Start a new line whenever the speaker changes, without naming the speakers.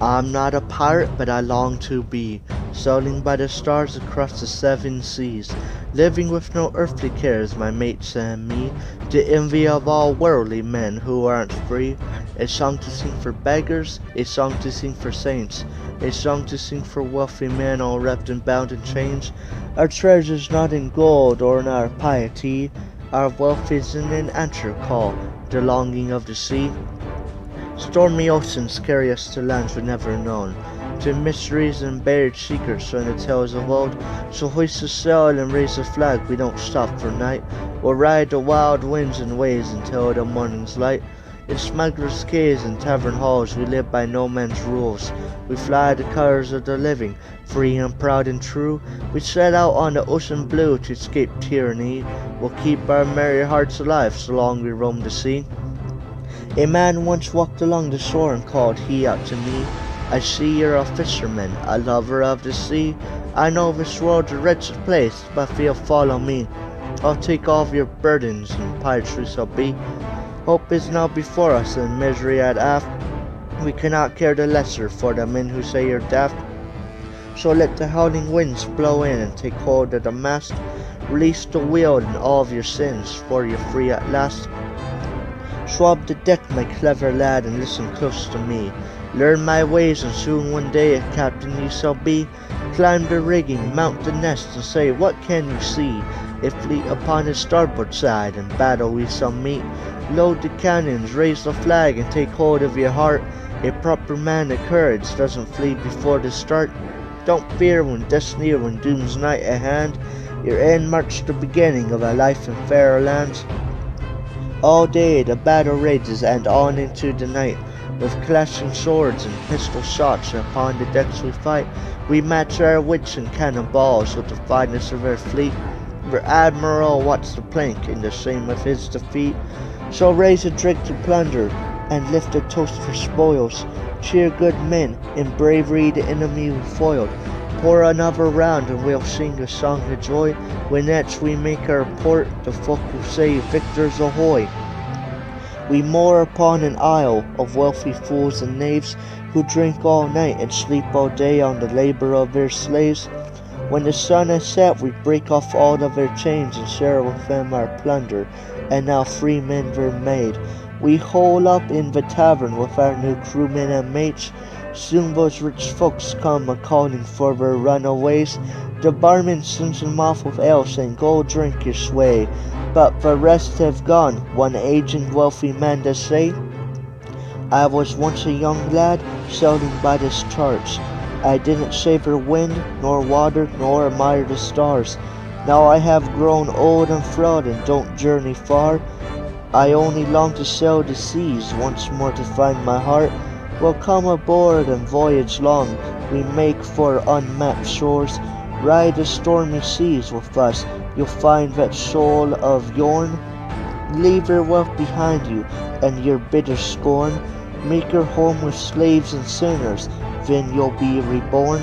I'm not a pirate, but I long to be, sailing by the stars across the seven seas, living with no earthly cares, my mates and me, the envy of all worldly men who aren't free. A song to sing for beggars, a song to sing for saints, a song to sing for wealthy men all wrapped and bound in chains. Our treasure's not in gold or in our piety, our wealth is in an answer call, the longing of the sea. Stormy oceans carry us to lands we've never known, to mysteries and buried secrets from the tales of old. So hoist the sail and raise the flag, we don't stop for night. We'll ride the wild winds and waves until the morning's light. In smugglers' caves and tavern halls we live by no man's rules. We fly the colors of the living, free and proud and true. We set out on the ocean blue to escape tyranny. We'll keep our merry hearts alive so long we roam the sea. A man once walked along the shore and called he out to me, I see you're a fisherman, a lover of the sea. I know this world's a wretched place, but if you'll follow me, I'll take off your burdens and pirates we shall be. Hope is now before us and misery at aft. We cannot care the lesser for the men who say you're daft. So let the howling winds blow in and take hold of the mast. Release the wheel and all of your sins, for you're free at last. Swab the deck, my clever lad, and listen close to me. Learn my ways, and soon one day a captain you shall be. Climb the rigging, mount the nest, and say, what can you see? A fleet upon the starboard side, in battle we shall meet. Load the cannons, raise the flag, and take hold of your heart. A proper man of courage doesn't flee before the start. Don't fear when destiny or when doom's night at hand. Your end marks the beginning of a life in fairer lands. All day the battle rages and on into the night. With clashing swords and pistol shots upon the decks we fight. We match our wits and cannonballs with the finest of our fleet. Our admiral watched the plank in the shame of his defeat. So raise a drink to plunder and lift a toast for spoils. Cheer good men, in bravery the enemy we foiled. Pour another round and we'll sing a song of joy. When next we make our port, the folk will say, victors ahoy. We moor upon an isle of wealthy fools and knaves, who drink all night and sleep all day on the labor of their slaves. When the sun has set, we break off all of their chains and share with them our plunder, and now free men we're made. We hole up in the tavern with our new crewmen and mates. Soon those rich folks come a-calling for their runaways. The barman sends them off with ale, saying, go drink your sway. But the rest have gone, one aging wealthy man does say. I was once a young lad, sailing by the stars. I didn't savor wind, nor water, nor admire the stars. Now I have grown old and frail and don't journey far. I only long to sail the seas once more to find my heart. We'll come aboard and voyage long, we make for unmapped shores. Ride the stormy seas with us, you'll find that soul of yourn. Leave your wealth behind you and your bitter scorn. Make your home with slaves and sinners, then you'll be reborn.